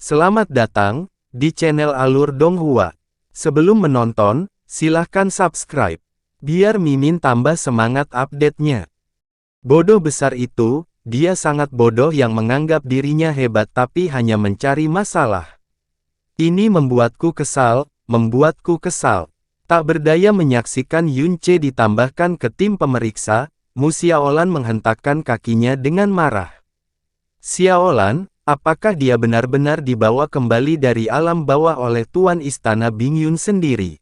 Selamat datang di channel Alur Donghua. Sebelum menonton, silahkan subscribe, biar Mimin tambah semangat update-nya. Bodoh besar itu, dia sangat bodoh yang menganggap dirinya hebat tapi hanya mencari masalah. Ini membuatku kesal, Tak berdaya menyaksikan Yun Che ditambahkan ke tim pemeriksa, Mu Xiaolan menghentakkan kakinya dengan marah. Xiaolan, apakah dia benar-benar dibawa kembali dari alam bawah oleh Tuan Istana Bingyun sendiri?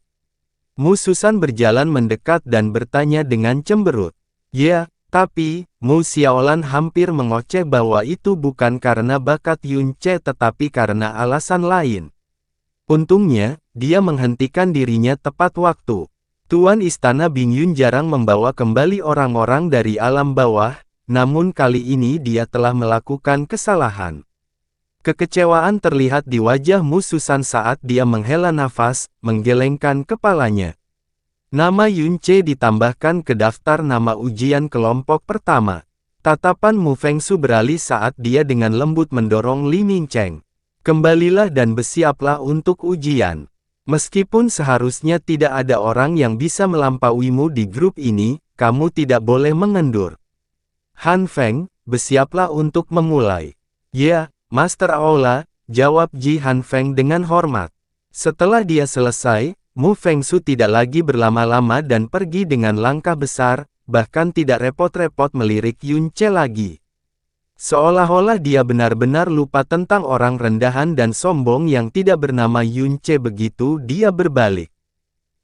Mu Susan berjalan mendekat dan bertanya dengan cemberut. Ya, tapi, Mu Xiaolan hampir mengoceh bahwa itu bukan karena bakat Yun Che tetapi karena alasan lain. Untungnya, dia menghentikan dirinya tepat waktu. Tuan Istana Bingyun jarang membawa kembali orang-orang dari alam bawah, namun kali ini dia telah melakukan kesalahan. Kekecewaan terlihat di wajah Mu Susan saat dia menghela nafas, menggelengkan kepalanya. Nama Yun Che ditambahkan ke daftar nama ujian kelompok pertama. Tatapan Mu Fengsu beralih saat dia dengan lembut mendorong Li Mingcheng. Kembalilah dan bersiaplah untuk ujian. Meskipun seharusnya tidak ada orang yang bisa melampauimu di grup ini, kamu tidak boleh mengendur. Han Feng, bersiaplah untuk memulai. Ya, Master Aula, jawab Ji Han Feng dengan hormat. Setelah dia selesai, Mu Fengsu tidak lagi berlama-lama dan pergi dengan langkah besar, bahkan tidak repot-repot melirik Yun Che lagi. Seolah-olah dia benar-benar lupa tentang orang rendahan dan sombong yang tidak bernama Yun Che begitu dia berbalik.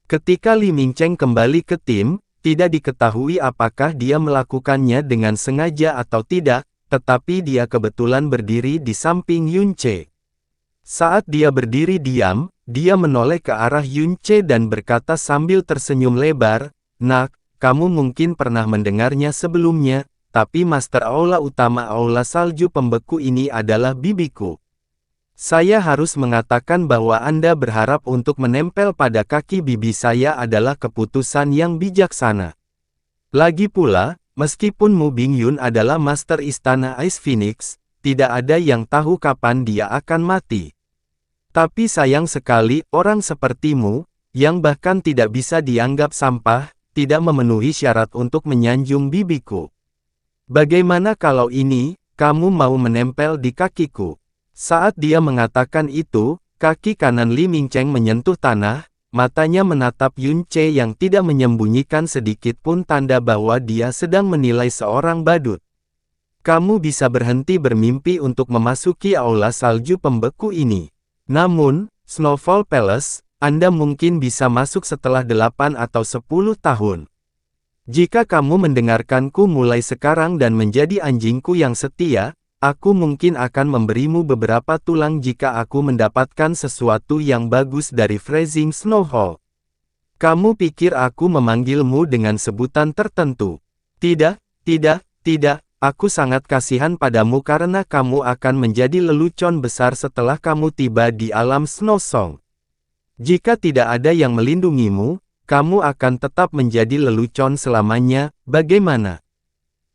Ketika Li Mingcheng kembali ke tim, tidak diketahui apakah dia melakukannya dengan sengaja atau tidak, tetapi dia kebetulan berdiri di samping Yun Che. Saat dia berdiri diam, dia menoleh ke arah Yun Che dan berkata sambil tersenyum lebar, "Nak, kamu mungkin pernah mendengarnya sebelumnya, tapi Master Aula utama Aula Salju Pembeku ini adalah bibiku. Saya harus mengatakan bahwa Anda berharap untuk menempel pada kaki bibi saya adalah keputusan yang bijaksana. Lagi pula, meskipun Mu Bingyun adalah Master Istana Ice Phoenix, tidak ada yang tahu kapan dia akan mati. Tapi sayang sekali, orang sepertimu, yang bahkan tidak bisa dianggap sampah, tidak memenuhi syarat untuk menyanjung bibiku. Bagaimana kalau ini, kamu mau menempel di kakiku?" Saat dia mengatakan itu, kaki kanan Li Mingcheng menyentuh tanah, matanya menatap Yun Che yang tidak menyembunyikan sedikit pun tanda bahwa dia sedang menilai seorang badut. "Kamu bisa berhenti bermimpi untuk memasuki Aula Salju Pembeku ini. Namun, Snowfall Palace, Anda mungkin bisa masuk setelah 8 atau 10 tahun. Jika kamu mendengarkanku mulai sekarang dan menjadi anjingku yang setia, aku mungkin akan memberimu beberapa tulang jika aku mendapatkan sesuatu yang bagus dari Freezing Snow Hall. Kamu pikir aku memanggilmu dengan sebutan tertentu? Tidak, aku sangat kasihan padamu karena kamu akan menjadi lelucon besar setelah kamu tiba di alam Snow Song. Jika tidak ada yang melindungimu, kamu akan tetap menjadi lelucon selamanya, bagaimana?"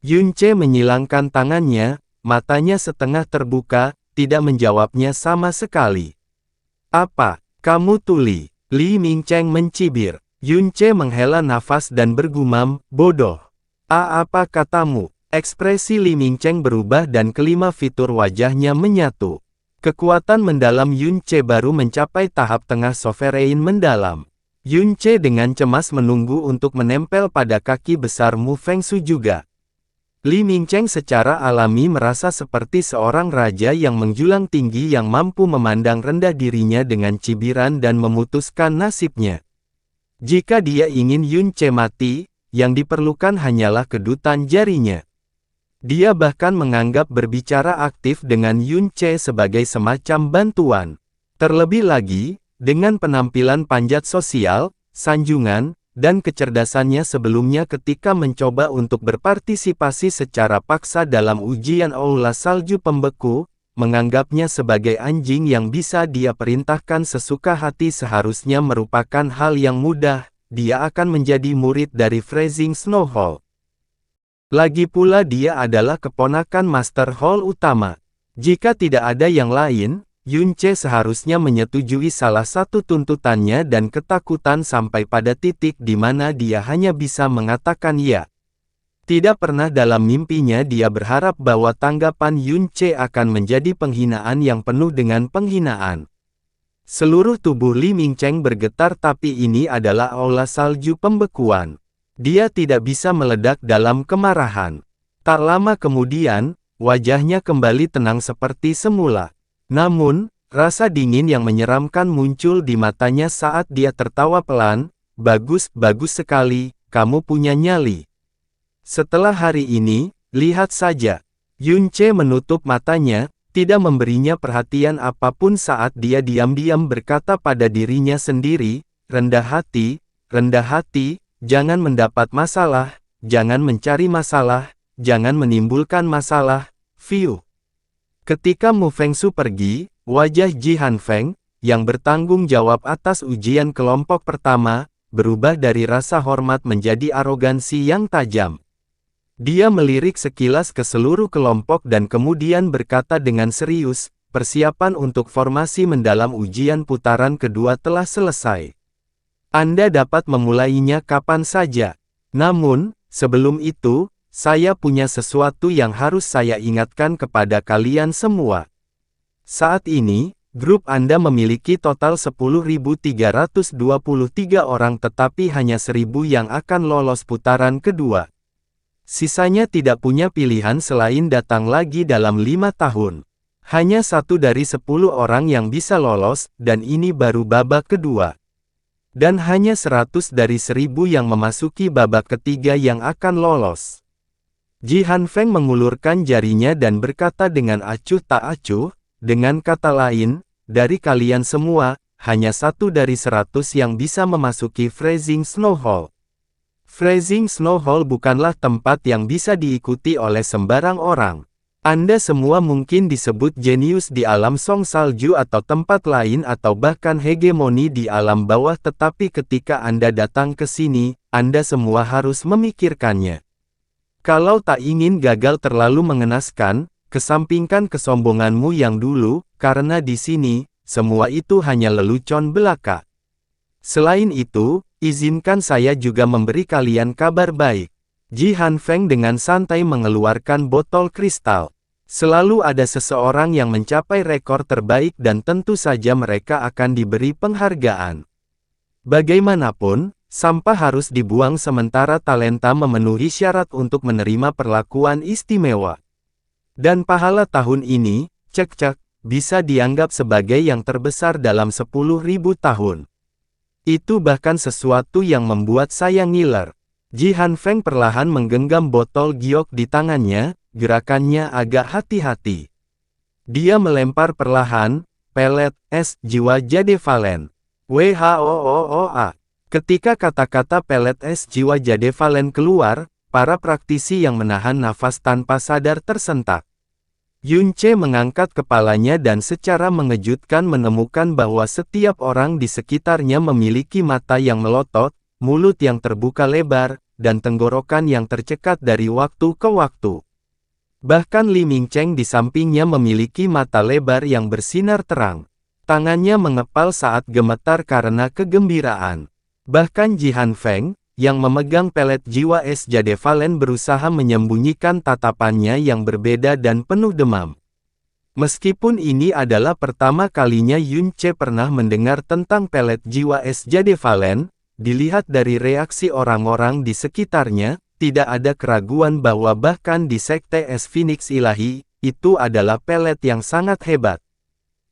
Yun Che menyilangkan tangannya, matanya setengah terbuka, tidak menjawabnya sama sekali. "Apa, kamu tuli?" Li Mingcheng mencibir. Yun Che menghela nafas dan bergumam, "Bodoh. Apa katamu?" Ekspresi Li Mingcheng berubah dan kelima fitur wajahnya menyatu. Kekuatan mendalam Yun Che baru mencapai tahap tengah sovereign mendalam. Yun Che dengan cemas menunggu untuk menempel pada kaki besar Mu Fengsu juga. Li Mingcheng secara alami merasa seperti seorang raja yang menjulang tinggi yang mampu memandang rendah dirinya dengan cibiran dan memutuskan nasibnya. Jika dia ingin Yun Che mati, yang diperlukan hanyalah kedutan jarinya. Dia bahkan menganggap berbicara aktif dengan Yun Che sebagai semacam bantuan. Terlebih lagi, dengan penampilan panjat sosial, sanjungan, dan kecerdasannya sebelumnya ketika mencoba untuk berpartisipasi secara paksa dalam ujian Aula Salju Pembeku, menganggapnya sebagai anjing yang bisa dia perintahkan sesuka hati seharusnya merupakan hal yang mudah, dia akan menjadi murid dari Freezing Snow Hall. Lagi pula dia adalah keponakan Master Hall utama. Jika tidak ada yang lain, Yunce seharusnya menyetujui salah satu tuntutannya dan ketakutan sampai pada titik di mana dia hanya bisa mengatakan ya. Tidak pernah dalam mimpinya dia berharap bahwa tanggapan Yunce akan menjadi penghinaan yang penuh dengan penghinaan. Seluruh tubuh Li Mingcheng bergetar, tapi ini adalah aula salju pembekuan. Dia tidak bisa meledak dalam kemarahan. Tak lama kemudian, wajahnya kembali tenang seperti semula. Namun, rasa dingin yang menyeramkan muncul di matanya saat dia tertawa pelan. Bagus, bagus sekali, kamu punya nyali. Setelah hari ini, lihat saja. Yunce menutup matanya, tidak memberinya perhatian apapun saat dia diam-diam berkata pada dirinya sendiri, rendah hati, jangan mendapat masalah, jangan mencari masalah, jangan menimbulkan masalah, Fiu. Ketika Mu Fengsu pergi, wajah Ji Hanfeng, yang bertanggung jawab atas ujian kelompok pertama, berubah dari rasa hormat menjadi arogansi yang tajam. Dia melirik sekilas ke seluruh kelompok dan kemudian berkata dengan serius, persiapan untuk formasi mendalam ujian putaran kedua telah selesai. Anda dapat memulainya kapan saja. Namun, sebelum itu, saya punya sesuatu yang harus saya ingatkan kepada kalian semua. Saat ini, grup Anda memiliki total 10.323 orang, tetapi hanya 1.000 yang akan lolos putaran kedua. Sisanya tidak punya pilihan selain datang lagi dalam 5 tahun. Hanya 1 dari 10 orang yang bisa lolos, dan ini baru babak kedua. Dan hanya 100 dari 1.000 yang memasuki babak ketiga yang akan lolos. Ji Hanfeng mengulurkan jarinya dan berkata dengan acuh tak acuh, dengan kata lain, dari kalian semua, hanya 1 dari 100 yang bisa memasuki Freezing Snow Hall. Freezing Snow Hall bukanlah tempat yang bisa diikuti oleh sembarang orang. Anda semua mungkin disebut jenius di alam Song Salju atau tempat lain atau bahkan hegemoni di alam bawah, tetapi ketika Anda datang ke sini, Anda semua harus memikirkannya. Kalau tak ingin gagal terlalu mengenaskan, kesampingkan kesombonganmu yang dulu, karena di sini, semua itu hanya lelucon belaka. Selain itu, izinkan saya juga memberi kalian kabar baik. Ji Hanfeng dengan santai mengeluarkan botol kristal. Selalu ada seseorang yang mencapai rekor terbaik dan tentu saja mereka akan diberi penghargaan. Bagaimanapun, sampah harus dibuang sementara talenta memenuhi syarat untuk menerima perlakuan istimewa. Dan pahala tahun ini, cek-cek, bisa dianggap sebagai yang terbesar dalam 10.000 tahun. Itu bahkan sesuatu yang membuat saya ngiler. Ji Hanfeng perlahan menggenggam botol giok di tangannya, gerakannya agak hati-hati. Dia melempar perlahan, pelet es jiwa jade valen. WHOOA. Ketika kata-kata pelet es jiwa jade valen keluar, para praktisi yang menahan nafas tanpa sadar tersentak. Yunce mengangkat kepalanya dan secara mengejutkan menemukan bahwa setiap orang di sekitarnya memiliki mata yang melotot, mulut yang terbuka lebar, dan tenggorokan yang tercekat dari waktu ke waktu. Bahkan Li Mingcheng di sampingnya memiliki mata lebar yang bersinar terang. Tangannya mengepal saat gemetar karena kegembiraan. Bahkan Ji Hanfeng, yang memegang pelet jiwa es jade valen, berusaha menyembunyikan tatapannya yang berbeda dan penuh demam. Meskipun ini adalah pertama kalinya Yunce pernah mendengar tentang pelet jiwa es jade valen, dilihat dari reaksi orang-orang di sekitarnya, tidak ada keraguan bahwa bahkan di Sekte Es Phoenix Ilahi, itu adalah pelet yang sangat hebat.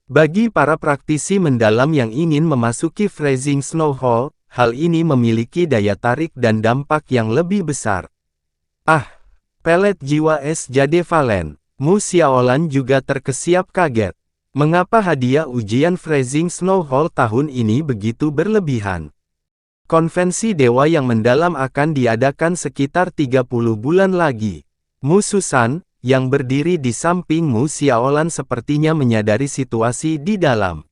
Bagi para praktisi mendalam yang ingin memasuki Freezing Snow Hall, hal ini memiliki daya tarik dan dampak yang lebih besar. Ah! Pelet jiwa es jade valen. Mu Xiaolan juga terkesiap kaget. Mengapa hadiah ujian Freezing Snow Hall tahun ini begitu berlebihan? Konvensi Dewa yang mendalam akan diadakan sekitar 30 bulan lagi. Mu Susan, yang berdiri di samping Mu Xiaolan, sepertinya menyadari situasi di dalam.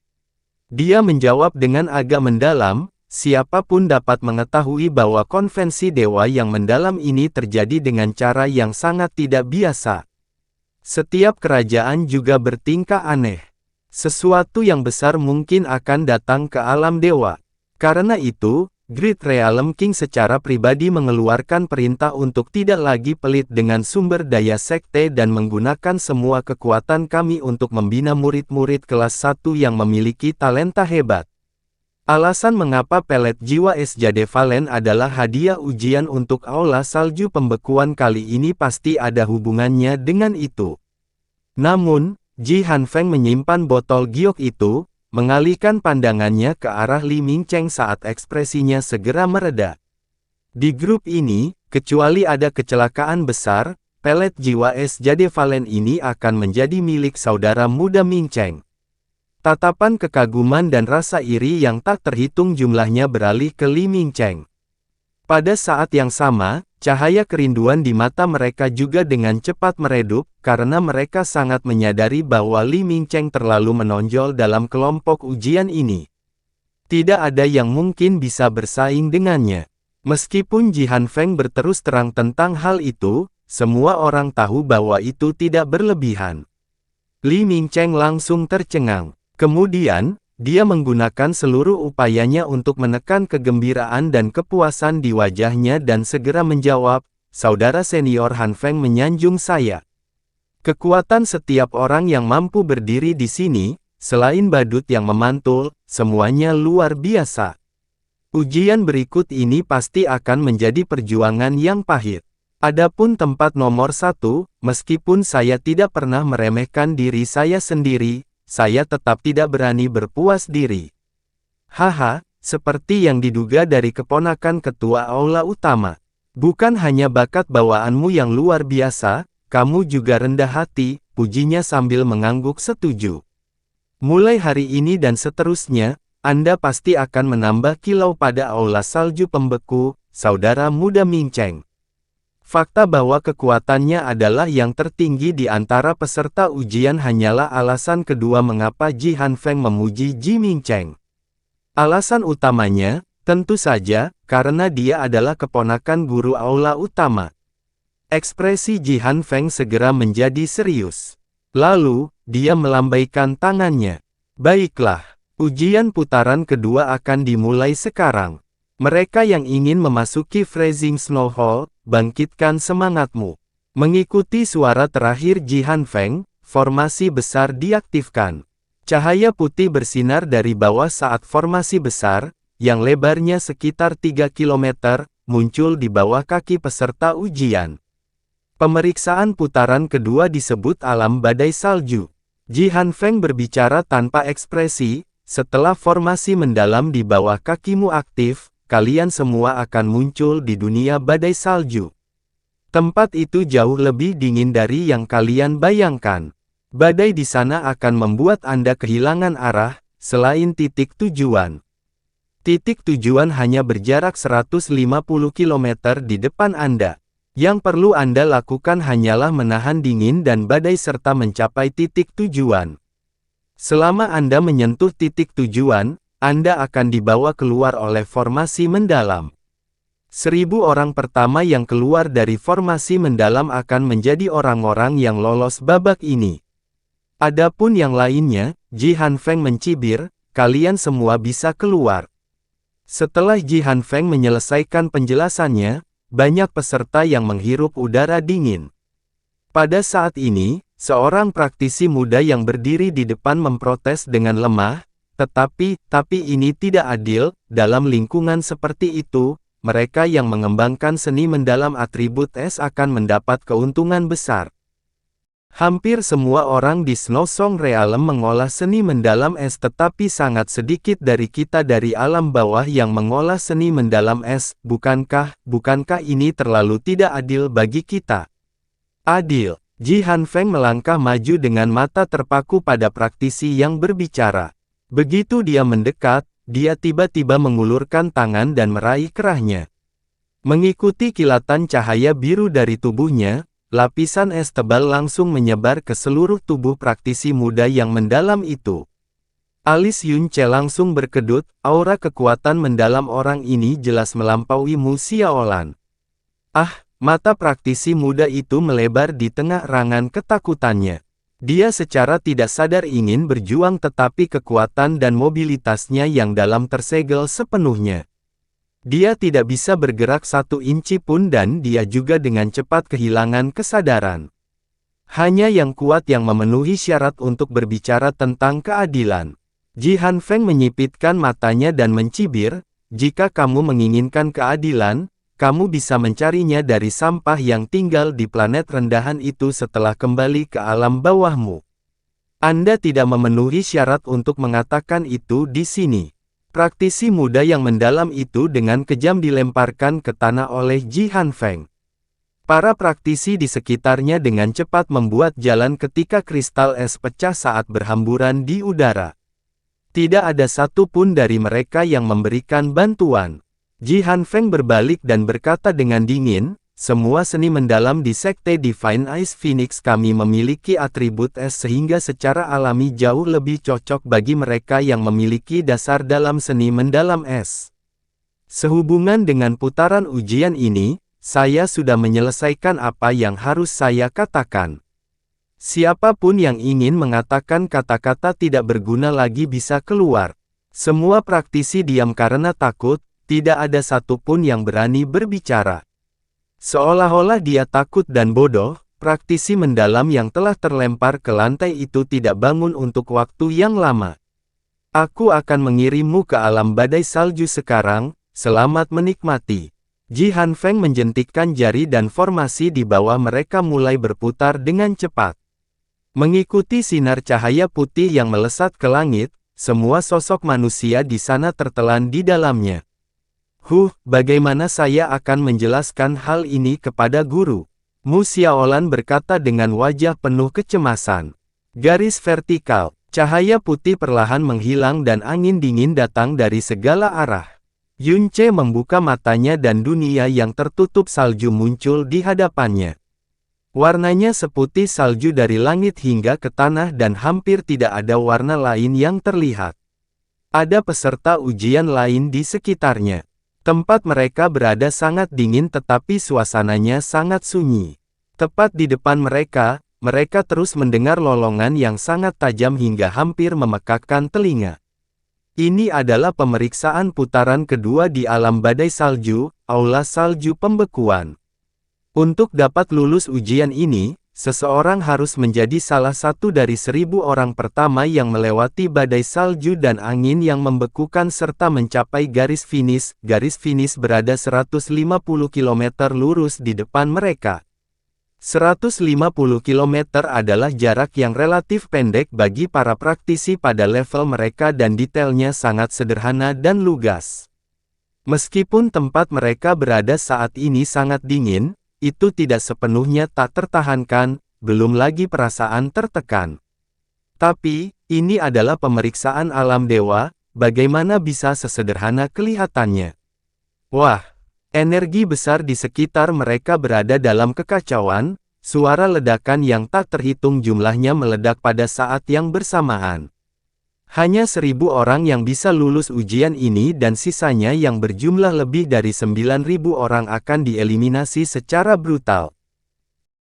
Dia menjawab dengan agak mendalam, siapapun dapat mengetahui bahwa konvensi dewa yang mendalam ini terjadi dengan cara yang sangat tidak biasa. Setiap kerajaan juga bertingkah aneh. Sesuatu yang besar mungkin akan datang ke alam dewa. Karena itu, Great Realm King secara pribadi mengeluarkan perintah untuk tidak lagi pelit dengan sumber daya sekte dan menggunakan semua kekuatan kami untuk membina murid-murid kelas 1 yang memiliki talenta hebat. Alasan mengapa pelet jiwa es Jade Valen adalah hadiah ujian untuk aula salju pembekuan kali ini pasti ada hubungannya dengan itu. Namun, Ji Hanfeng menyimpan botol giok itu, mengalihkan pandangannya ke arah Li Mingcheng saat ekspresinya segera mereda. Di grup ini, kecuali ada kecelakaan besar, pelet jiwa es Jade Valen ini akan menjadi milik saudara muda Mingcheng. Tatapan kekaguman dan rasa iri yang tak terhitung jumlahnya beralih ke Li Mingcheng. Pada saat yang sama, cahaya kerinduan di mata mereka juga dengan cepat meredup, karena mereka sangat menyadari bahwa Li Mingcheng terlalu menonjol dalam kelompok ujian ini. Tidak ada yang mungkin bisa bersaing dengannya. Meskipun Ji Hanfeng berterus terang tentang hal itu, semua orang tahu bahwa itu tidak berlebihan. Li Mingcheng langsung tercengang. Kemudian, dia menggunakan seluruh upayanya untuk menekan kegembiraan dan kepuasan di wajahnya dan segera menjawab, "Saudara senior Hanfeng menyanjung saya. Kekuatan setiap orang yang mampu berdiri di sini, selain badut yang memantul, semuanya luar biasa. Ujian berikut ini pasti akan menjadi perjuangan yang pahit. Adapun tempat nomor 1, meskipun saya tidak pernah meremehkan diri saya sendiri, saya tetap tidak berani berpuas diri." Haha, seperti yang diduga dari keponakan ketua aula utama. Bukan hanya bakat bawaanmu yang luar biasa, kamu juga rendah hati, pujinya sambil mengangguk setuju. Mulai hari ini dan seterusnya, Anda pasti akan menambah kilau pada aula salju pembeku, saudara muda Mingcheng. Fakta bahwa kekuatannya adalah yang tertinggi di antara peserta ujian hanyalah alasan kedua mengapa Ji Hanfeng memuji Ji Mingcheng. Alasan utamanya, tentu saja, karena dia adalah keponakan guru aula utama. Ekspresi Ji Hanfeng segera menjadi serius. Lalu, dia melambaikan tangannya. "Baiklah, ujian putaran kedua akan dimulai sekarang. Mereka yang ingin memasuki Freezing Snow Hall, bangkitkan semangatmu." Mengikuti suara terakhir Ji Hanfeng, formasi besar diaktifkan. Cahaya putih bersinar dari bawah saat formasi besar, yang lebarnya sekitar 3 km, muncul di bawah kaki peserta ujian. Pemeriksaan putaran kedua disebut alam badai salju. Ji Hanfeng berbicara tanpa ekspresi, "Setelah formasi mendalam di bawah kakimu aktif, kalian semua akan muncul di dunia badai salju. Tempat itu jauh lebih dingin dari yang kalian bayangkan. Badai di sana akan membuat Anda kehilangan arah, selain titik tujuan. Titik tujuan hanya berjarak 150 km di depan Anda. Yang perlu Anda lakukan hanyalah menahan dingin dan badai serta mencapai titik tujuan. Selama Anda menyentuh titik tujuan, Anda akan dibawa keluar oleh formasi mendalam. 1.000 orang pertama yang keluar dari formasi mendalam akan menjadi orang-orang yang lolos babak ini. Adapun yang lainnya, Ji Hanfeng mencibir, "Kalian semua bisa keluar." Setelah Ji Hanfeng menyelesaikan penjelasannya, banyak peserta yang menghirup udara dingin. Pada saat ini, seorang praktisi muda yang berdiri di depan memprotes dengan lemah, Tapi ini tidak adil, dalam lingkungan seperti itu, mereka yang mengembangkan seni mendalam atribut es akan mendapat keuntungan besar. Hampir semua orang di Snowsong Realm mengolah seni mendalam es tetapi sangat sedikit dari kita dari alam bawah yang mengolah seni mendalam es, bukankah ini terlalu tidak adil bagi kita? Adil. Ji Hanfeng melangkah maju dengan mata terpaku pada praktisi yang berbicara. Begitu dia mendekat, dia tiba-tiba mengulurkan tangan dan meraih kerahnya. Mengikuti kilatan cahaya biru dari tubuhnya, lapisan es tebal langsung menyebar ke seluruh tubuh praktisi muda yang mendalam itu. Alis Yun Che langsung berkedut, aura kekuatan mendalam orang ini jelas melampaui Mu Xiaolan. Mata praktisi muda itu melebar di tengah rangan ketakutannya. Dia secara tidak sadar ingin berjuang tetapi kekuatan dan mobilitasnya yang dalam tersegel sepenuhnya. Dia tidak bisa bergerak 1 inci pun dan dia juga dengan cepat kehilangan kesadaran. Hanya yang kuat yang memenuhi syarat untuk berbicara tentang keadilan. Ji Hanfeng menyipitkan matanya dan mencibir, jika kamu menginginkan keadilan, kamu bisa mencarinya dari sampah yang tinggal di planet rendahan itu setelah kembali ke alam bawahmu. Anda tidak memenuhi syarat untuk mengatakan itu di sini. Praktisi muda yang mendalam itu dengan kejam dilemparkan ke tanah oleh Ji Hanfeng. Para praktisi di sekitarnya dengan cepat membuat jalan ketika kristal es pecah saat berhamburan di udara. Tidak ada satu pun dari mereka yang memberikan bantuan. Ji Hanfeng berbalik dan berkata dengan dingin, semua seni mendalam di Sekte Divine Ice Phoenix kami memiliki atribut es sehingga secara alami jauh lebih cocok bagi mereka yang memiliki dasar dalam seni mendalam es. Sehubungan dengan putaran ujian ini, saya sudah menyelesaikan apa yang harus saya katakan. Siapapun yang ingin mengatakan kata-kata tidak berguna lagi bisa keluar. Semua praktisi diam karena takut. Tidak ada satupun yang berani berbicara. Seolah-olah dia takut dan bodoh, praktisi mendalam yang telah terlempar ke lantai itu tidak bangun untuk waktu yang lama. Aku akan mengirimmu ke alam badai salju sekarang, selamat menikmati. Ji Hanfeng menjentikkan jari dan formasi di bawah mereka mulai berputar dengan cepat. Mengikuti sinar cahaya putih yang melesat ke langit, semua sosok manusia di sana tertelan di dalamnya. Bagaimana saya akan menjelaskan hal ini kepada guru? Mu Xiaolan berkata dengan wajah penuh kecemasan. Garis vertikal, cahaya putih perlahan menghilang dan angin dingin datang dari segala arah. Yun Ce membuka matanya dan dunia yang tertutup salju muncul di hadapannya. Warnanya seputih salju dari langit hingga ke tanah dan hampir tidak ada warna lain yang terlihat. Ada peserta ujian lain di sekitarnya. Tempat mereka berada sangat dingin tetapi suasananya sangat sunyi. Tepat di depan mereka, mereka terus mendengar lolongan yang sangat tajam hingga hampir memekakkan telinga. Ini adalah pemeriksaan putaran kedua di alam badai salju, aula salju pembekuan. Untuk dapat lulus ujian ini, seseorang harus menjadi salah satu dari 1000 orang pertama yang melewati badai salju dan angin yang membekukan serta mencapai garis finish. Garis finish berada 150 km lurus di depan mereka. 150 km adalah jarak yang relatif pendek bagi para praktisi pada level mereka dan detailnya sangat sederhana dan lugas. Meskipun tempat mereka berada saat ini sangat dingin, itu tidak sepenuhnya tak tertahankan, belum lagi perasaan tertekan. Tapi, ini adalah pemeriksaan alam dewa, bagaimana bisa sesederhana kelihatannya? Wah, energi besar di sekitar mereka berada dalam kekacauan, suara ledakan yang tak terhitung jumlahnya meledak pada saat yang bersamaan. Hanya 1000 orang yang bisa lulus ujian ini dan sisanya yang berjumlah lebih dari 9000 orang akan dieliminasi secara brutal.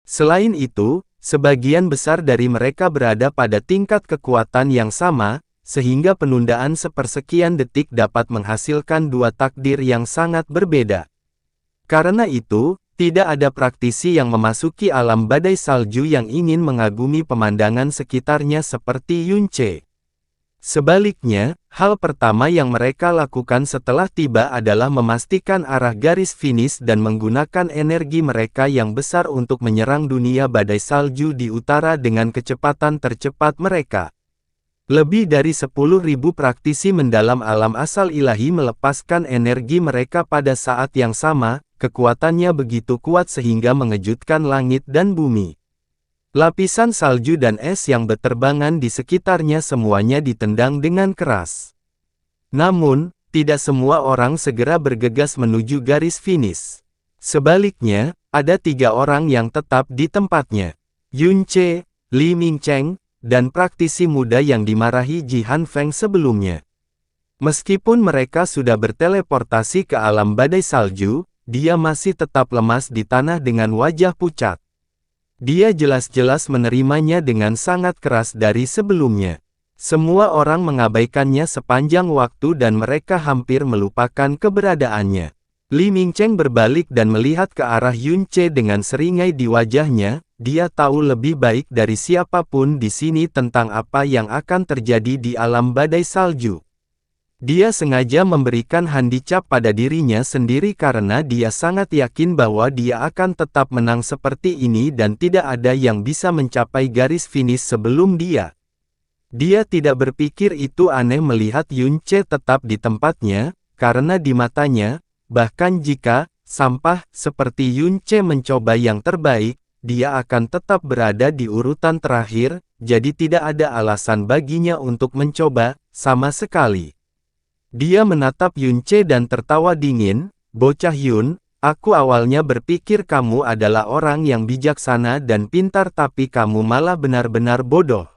Selain itu, sebagian besar dari mereka berada pada tingkat kekuatan yang sama, sehingga penundaan sepersekian detik dapat menghasilkan dua takdir yang sangat berbeda. Karena itu, tidak ada praktisi yang memasuki alam badai salju yang ingin mengagumi pemandangan sekitarnya seperti Yun Ce. Sebaliknya, hal pertama yang mereka lakukan setelah tiba adalah memastikan arah garis finish dan menggunakan energi mereka yang besar untuk menyerang dunia badai salju di utara dengan kecepatan tercepat mereka. Lebih dari 10.000 praktisi mendalam alam asal ilahi melepaskan energi mereka pada saat yang sama, kekuatannya begitu kuat sehingga mengejutkan langit dan bumi. Lapisan salju dan es yang berterbangan di sekitarnya semuanya ditendang dengan keras. Namun, tidak semua orang segera bergegas menuju garis finish. Sebaliknya, ada 3 orang yang tetap di tempatnya. Yun Ce, Li Mingcheng, dan praktisi muda yang dimarahi Ji Hanfeng sebelumnya. Meskipun mereka sudah berteleportasi ke alam badai salju, dia masih tetap lemas di tanah dengan wajah pucat. Dia jelas-jelas menerimanya dengan sangat keras dari sebelumnya. Semua orang mengabaikannya sepanjang waktu dan mereka hampir melupakan keberadaannya. Li Mingcheng berbalik dan melihat ke arah Yun Ce dengan seringai di wajahnya. Dia tahu lebih baik dari siapapun di sini tentang apa yang akan terjadi di alam badai salju. Dia sengaja memberikan handicap pada dirinya sendiri karena dia sangat yakin bahwa dia akan tetap menang seperti ini dan tidak ada yang bisa mencapai garis finish sebelum dia. Dia tidak berpikir itu aneh melihat Yun Ce tetap di tempatnya, karena di matanya, bahkan jika sampah seperti Yun Ce mencoba yang terbaik, dia akan tetap berada di urutan terakhir, jadi tidak ada alasan baginya untuk mencoba, sama sekali. Dia menatap Yun Ce dan tertawa dingin, "Bocah Yun, aku awalnya berpikir kamu adalah orang yang bijaksana dan pintar tapi kamu malah benar-benar bodoh.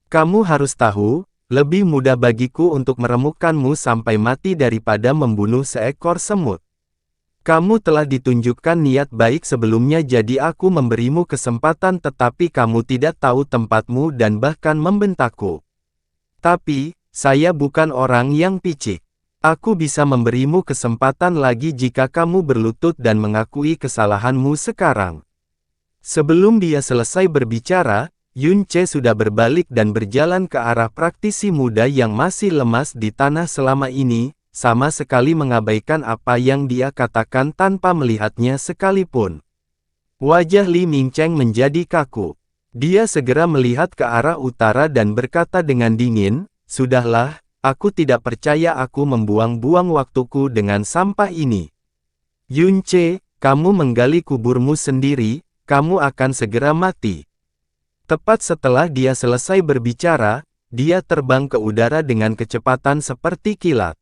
Kamu harus tahu, lebih mudah bagiku untuk meremukkanmu sampai mati daripada membunuh seekor semut. Kamu telah ditunjukkan niat baik sebelumnya jadi aku memberimu kesempatan tetapi kamu tidak tahu tempatmu dan bahkan membentakku. Tapi, saya bukan orang yang picik. Aku bisa memberimu kesempatan lagi jika kamu berlutut dan mengakui kesalahanmu sekarang." Sebelum dia selesai berbicara, Yun Ce sudah berbalik dan berjalan ke arah praktisi muda yang masih lemas di tanah selama ini, sama sekali mengabaikan apa yang dia katakan tanpa melihatnya sekalipun. Wajah Li Mingcheng menjadi kaku. Dia segera melihat ke arah utara dan berkata dengan dingin, "Sudahlah, aku tidak percaya aku membuang-buang waktuku dengan sampah ini. Yun Ce, kamu menggali kuburmu sendiri, kamu akan segera mati." Tepat setelah dia selesai berbicara, dia terbang ke udara dengan kecepatan seperti kilat.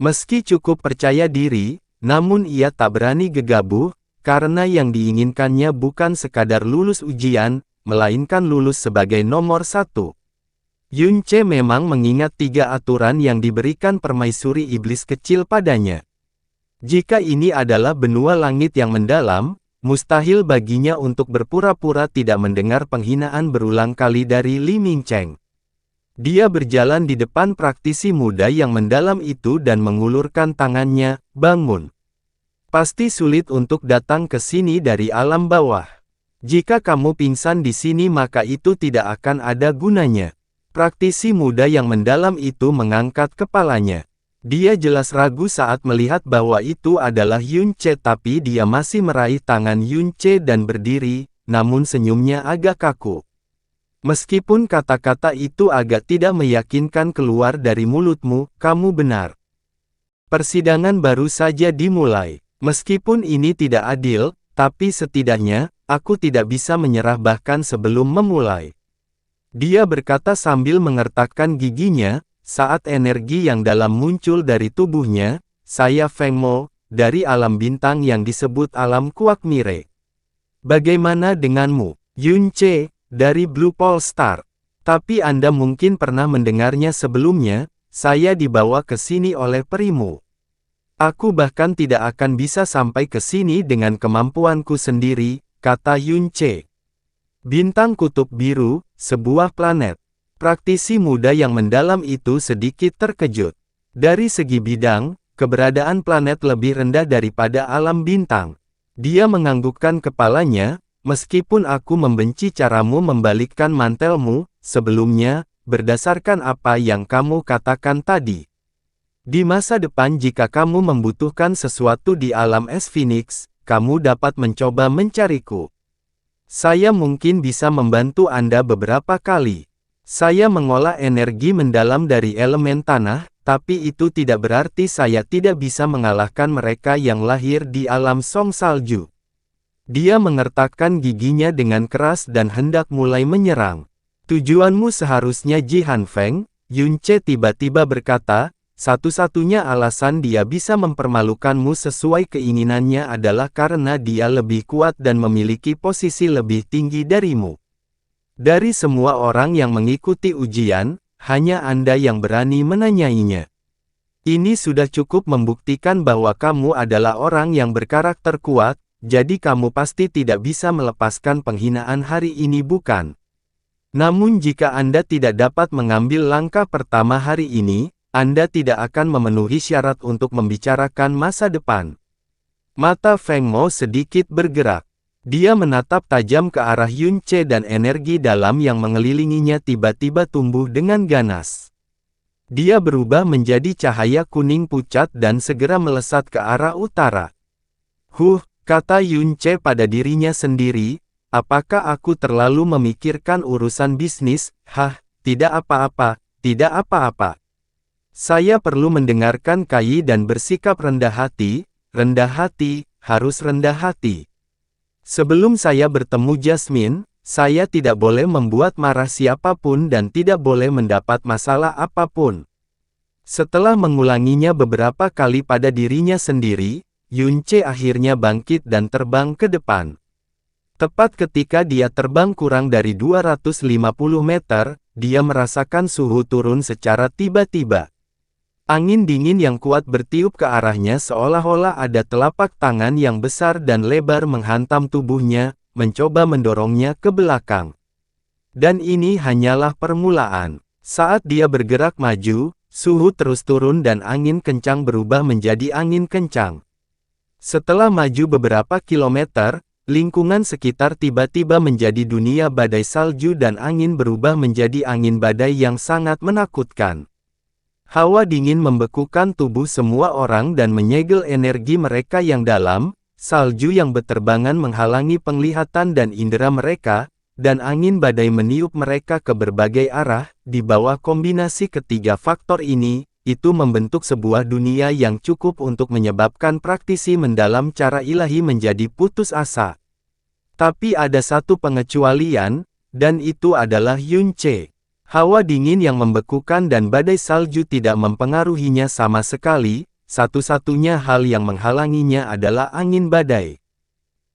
Meski cukup percaya diri, namun ia tak berani gegabah, karena yang diinginkannya bukan sekadar lulus ujian, melainkan lulus sebagai nomor 1. Yun Ce memang mengingat 3 aturan yang diberikan permaisuri iblis kecil padanya. Jika ini adalah benua langit yang mendalam, mustahil baginya untuk berpura-pura tidak mendengar penghinaan berulang kali dari Li Mingcheng. Dia berjalan di depan praktisi muda yang mendalam itu dan mengulurkan tangannya, "Bangun. Pasti sulit untuk datang ke sini dari alam bawah. Jika kamu pingsan di sini maka itu tidak akan ada gunanya." Praktisi muda yang mendalam itu mengangkat kepalanya. Dia jelas ragu saat melihat bahwa itu adalah Yun Ce tapi dia masih meraih tangan Yun Ce dan berdiri, namun senyumnya agak kaku. Meskipun kata-kata itu agak tidak meyakinkan keluar dari mulutmu, kamu benar. Persidangan baru saja dimulai. Meskipun ini tidak adil, tapi setidaknya, aku tidak bisa menyerah bahkan sebelum memulai. Dia berkata sambil mengertakkan giginya, saat energi yang dalam muncul dari tubuhnya, "Saya Feng Mo, dari alam bintang yang disebut alam Kuak Mire. Bagaimana denganmu, Yun Ce, dari Blue Pole Star? Tapi Anda mungkin pernah mendengarnya sebelumnya, saya dibawa ke sini oleh perimu. Aku bahkan tidak akan bisa sampai ke sini dengan kemampuanku sendiri," kata Yun Ce. "Bintang kutub biru, sebuah planet." Praktisi muda yang mendalam itu sedikit terkejut. Dari segi bidang, keberadaan planet lebih rendah daripada alam bintang. Dia menganggukkan kepalanya, "Meskipun aku membenci caramu membalikkan mantelmu, sebelumnya, berdasarkan apa yang kamu katakan tadi. Di masa depan jika kamu membutuhkan sesuatu di alam es Phoenix, kamu dapat mencoba mencariku. Saya mungkin bisa membantu Anda beberapa kali. Saya mengolah energi mendalam dari elemen tanah, tapi itu tidak berarti saya tidak bisa mengalahkan mereka yang lahir di alam Song Salju." Dia mengertakkan giginya dengan keras dan hendak mulai menyerang. "Tujuanmu seharusnya Jihan Feng," Yun Ce tiba-tiba berkata, "satu-satunya alasan dia bisa mempermalukanmu sesuai keinginannya adalah karena dia lebih kuat dan memiliki posisi lebih tinggi darimu. Dari semua orang yang mengikuti ujian, hanya Anda yang berani menanyainya. Ini sudah cukup membuktikan bahwa kamu adalah orang yang berkarakter kuat, jadi kamu pasti tidak bisa melepaskan penghinaan hari ini bukan? Namun jika Anda tidak dapat mengambil langkah pertama hari ini, Anda tidak akan memenuhi syarat untuk membicarakan masa depan. Mata Feng Mo sedikit bergerak. Dia menatap tajam ke arah Yun Ce dan energi dalam yang mengelilinginya tiba-tiba tumbuh dengan ganas. Dia berubah menjadi cahaya kuning pucat dan segera melesat ke arah utara. Kata Yun Ce pada dirinya sendiri, apakah aku terlalu memikirkan urusan bisnis? Tidak apa-apa, tidak apa-apa. Saya perlu mendengarkan Kai dan bersikap rendah hati, harus rendah hati. Sebelum saya bertemu Jasmine, saya tidak boleh membuat marah siapapun dan tidak boleh mendapat masalah apapun. Setelah mengulanginya beberapa kali pada dirinya sendiri, Yun Ce akhirnya bangkit dan terbang ke depan. Tepat ketika dia terbang kurang dari 250 meter, dia merasakan suhu turun secara tiba-tiba. Angin dingin yang kuat bertiup ke arahnya seolah-olah ada telapak tangan yang besar dan lebar menghantam tubuhnya, mencoba mendorongnya ke belakang. Dan ini hanyalah permulaan. Saat dia bergerak maju, suhu terus turun dan angin kencang berubah menjadi angin kencang. Setelah maju beberapa kilometer, lingkungan sekitar tiba-tiba menjadi dunia badai salju dan angin berubah menjadi angin badai yang sangat menakutkan. Hawa dingin membekukan tubuh semua orang dan menyegel energi mereka yang dalam, salju yang berterbangan menghalangi penglihatan dan indera mereka, dan angin badai meniup mereka ke berbagai arah. Di bawah kombinasi ketiga faktor ini, itu membentuk sebuah dunia yang cukup untuk menyebabkan praktisi mendalam cara ilahi menjadi putus asa. Tapi ada satu pengecualian, dan itu adalah Yun Ce. Hawa dingin yang membekukan dan badai salju tidak mempengaruhinya sama sekali, satu-satunya hal yang menghalanginya adalah angin badai.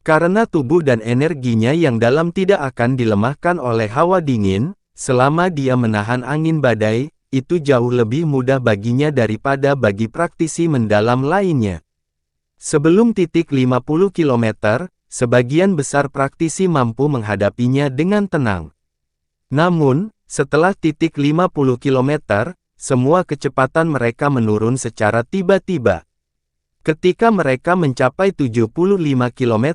Karena tubuh dan energinya yang dalam tidak akan dilemahkan oleh hawa dingin, selama dia menahan angin badai, itu jauh lebih mudah baginya daripada bagi praktisi mendalam lainnya. Sebelum titik 50 km, sebagian besar praktisi mampu menghadapinya dengan tenang. Namun, setelah titik 50 km, semua kecepatan mereka menurun secara tiba-tiba. Ketika mereka mencapai 75 km,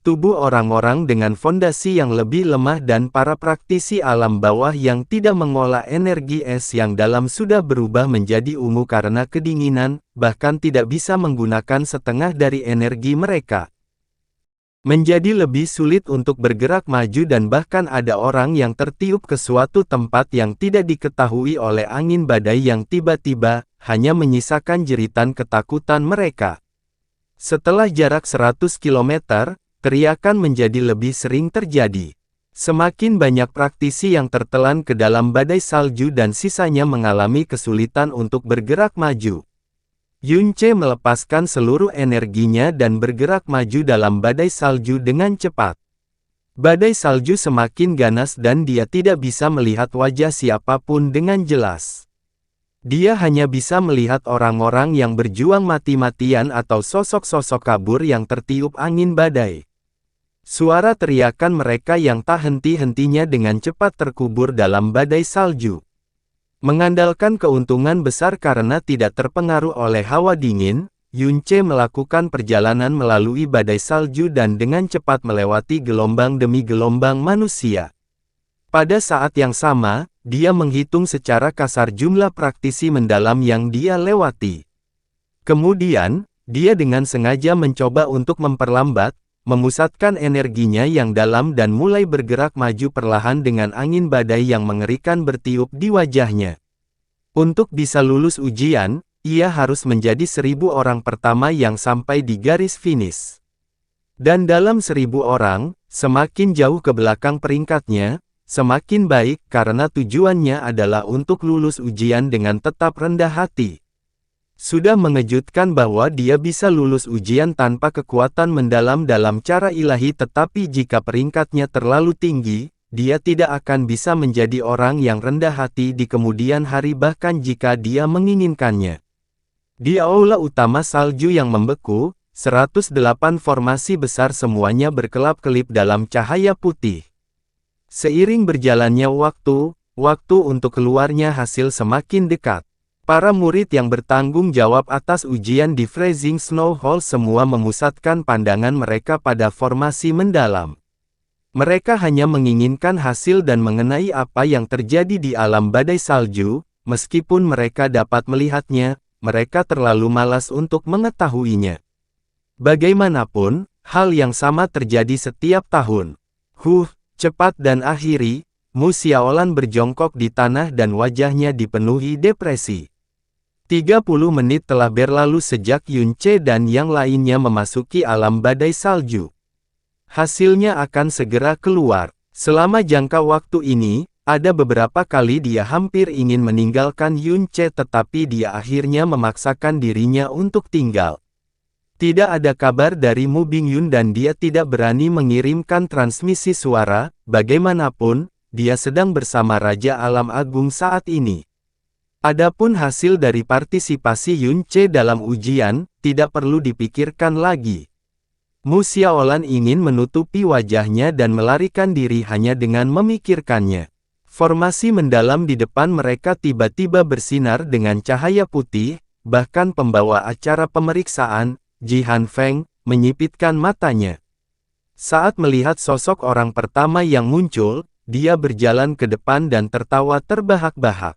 tubuh orang-orang dengan fondasi yang lebih lemah dan para praktisi alam bawah yang tidak mengolah energi es yang dalam sudah berubah menjadi ungu karena kedinginan, bahkan tidak bisa menggunakan setengah dari energi mereka. Menjadi lebih sulit untuk bergerak maju dan bahkan ada orang yang tertiup ke suatu tempat yang tidak diketahui oleh angin badai yang tiba-tiba, hanya menyisakan jeritan ketakutan mereka. Setelah jarak 100 km, teriakan menjadi lebih sering terjadi. Semakin banyak praktisi yang tertelan ke dalam badai salju dan sisanya mengalami kesulitan untuk bergerak maju. Yun Ce melepaskan seluruh energinya dan bergerak maju dalam badai salju dengan cepat. Badai salju semakin ganas dan dia tidak bisa melihat wajah siapapun dengan jelas. Dia hanya bisa melihat orang-orang yang berjuang mati-matian atau sosok-sosok kabur yang tertiup angin badai. Suara teriakan mereka yang tak henti-hentinya dengan cepat terkubur dalam badai salju. Mengandalkan keuntungan besar karena tidak terpengaruh oleh hawa dingin, Yun Ce melakukan perjalanan melalui badai salju dan dengan cepat melewati gelombang demi gelombang manusia. Pada saat yang sama, dia menghitung secara kasar jumlah praktisi mendalam yang dia lewati. Kemudian, dia dengan sengaja mencoba untuk memperlambat, memusatkan energinya yang dalam dan mulai bergerak maju perlahan dengan angin badai yang mengerikan bertiup di wajahnya. Untuk bisa lulus ujian, ia harus menjadi 1000 orang pertama yang sampai di garis finish. Dan dalam 1000 orang, semakin jauh ke belakang peringkatnya, semakin baik karena tujuannya adalah untuk lulus ujian dengan tetap rendah hati. Sudah mengejutkan bahwa dia bisa lulus ujian tanpa kekuatan mendalam dalam cara ilahi, tetapi jika peringkatnya terlalu tinggi, dia tidak akan bisa menjadi orang yang rendah hati di kemudian hari bahkan jika dia menginginkannya. Di aula utama salju yang membeku, 108 formasi besar semuanya berkelap-kelip dalam cahaya putih. Seiring berjalannya waktu untuk keluarnya hasil semakin dekat. Para murid yang bertanggung jawab atas ujian di Freezing Snow Hall semua memusatkan pandangan mereka pada formasi mendalam. Mereka hanya menginginkan hasil dan mengenai apa yang terjadi di alam badai salju, meskipun mereka dapat melihatnya, mereka terlalu malas untuk mengetahuinya. Bagaimanapun, hal yang sama terjadi setiap tahun. Cepat dan akhiri, Mu Xiaolan berjongkok di tanah dan wajahnya dipenuhi depresi. 30 menit telah berlalu sejak Yun Ce dan yang lainnya memasuki alam badai salju. Hasilnya akan segera keluar. Selama jangka waktu ini, ada beberapa kali dia hampir ingin meninggalkan Yun Ce tetapi dia akhirnya memaksakan dirinya untuk tinggal. Tidak ada kabar dari Mu Bingyun dan dia tidak berani mengirimkan transmisi suara, bagaimanapun, dia sedang bersama Raja Alam Agung saat ini. Adapun hasil dari partisipasi Yun Ce dalam ujian, tidak perlu dipikirkan lagi. Mu Xiaolan ingin menutupi wajahnya dan melarikan diri hanya dengan memikirkannya. Formasi mendalam di depan mereka tiba-tiba bersinar dengan cahaya putih, bahkan pembawa acara pemeriksaan, Ji Hanfeng, menyipitkan matanya. Saat melihat sosok orang pertama yang muncul, dia berjalan ke depan dan tertawa terbahak-bahak.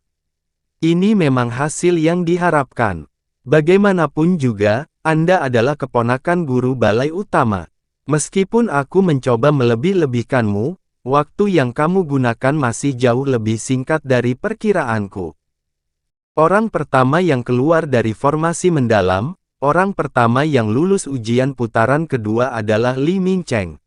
Ini memang hasil yang diharapkan. Bagaimanapun juga, Anda adalah keponakan guru balai utama. Meskipun aku mencoba melebih-lebihkanmu, waktu yang kamu gunakan masih jauh lebih singkat dari perkiraanku. Orang pertama yang keluar dari formasi mendalam, orang pertama yang lulus ujian putaran kedua adalah Li Mingcheng.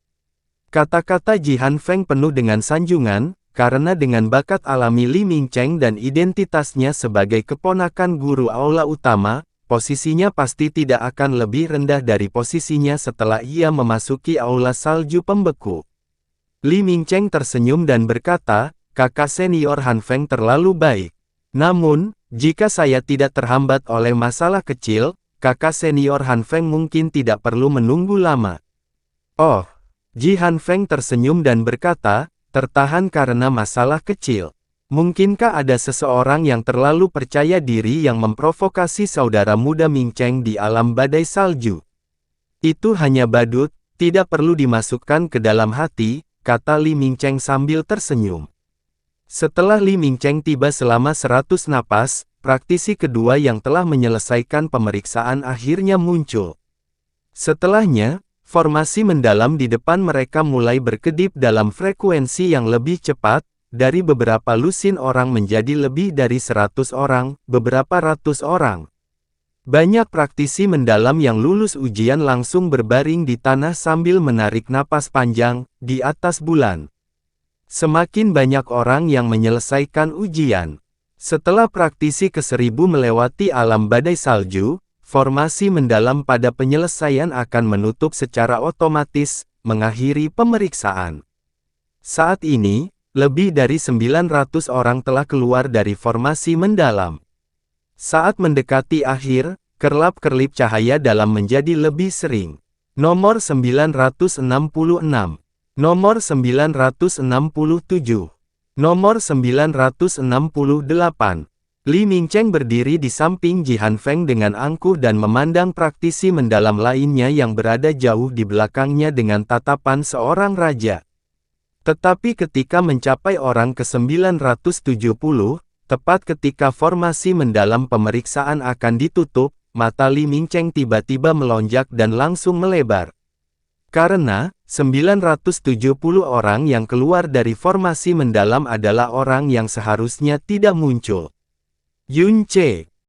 Kata-kata Ji Hanfeng penuh dengan sanjungan, karena dengan bakat alami Li Mingcheng dan identitasnya sebagai keponakan guru aula utama, posisinya pasti tidak akan lebih rendah dari posisinya setelah ia memasuki aula salju pembeku. Li Mingcheng tersenyum dan berkata, kakak senior Hanfeng terlalu baik. Namun, jika saya tidak terhambat oleh masalah kecil, kakak senior Hanfeng mungkin tidak perlu menunggu lama. Oh, Ji Hanfeng tersenyum dan berkata, tertahan karena masalah kecil. Mungkinkah ada seseorang yang terlalu percaya diri yang memprovokasi saudara muda Mingcheng di alam badai salju? Itu hanya badut, tidak perlu dimasukkan ke dalam hati, kata Li Mingcheng sambil tersenyum. Setelah Li Mingcheng tiba selama 100 napas, praktisi kedua yang telah menyelesaikan pemeriksaan akhirnya muncul. Setelahnya, formasi mendalam di depan mereka mulai berkedip dalam frekuensi yang lebih cepat, dari beberapa lusin orang menjadi lebih dari 100 orang, beberapa ratus orang. Banyak praktisi mendalam yang lulus ujian langsung berbaring di tanah sambil menarik napas panjang, di atas bulan. Semakin banyak orang yang menyelesaikan ujian. Setelah praktisi ke-1000 melewati alam badai salju, formasi mendalam pada penyelesaian akan menutup secara otomatis, mengakhiri pemeriksaan. Saat ini, lebih dari 900 orang telah keluar dari formasi mendalam. Saat mendekati akhir, kerlap-kerlip cahaya dalam menjadi lebih sering. Nomor 966, nomor 967, nomor 968. Li Mingcheng berdiri di samping Ji Hanfeng dengan angkuh dan memandang praktisi mendalam lainnya yang berada jauh di belakangnya dengan tatapan seorang raja. Tetapi ketika mencapai orang ke-970, tepat ketika formasi mendalam pemeriksaan akan ditutup, mata Li Mingcheng tiba-tiba melonjak dan langsung melebar. Karena, 970 orang yang keluar dari formasi mendalam adalah orang yang seharusnya tidak muncul. Yun Ce,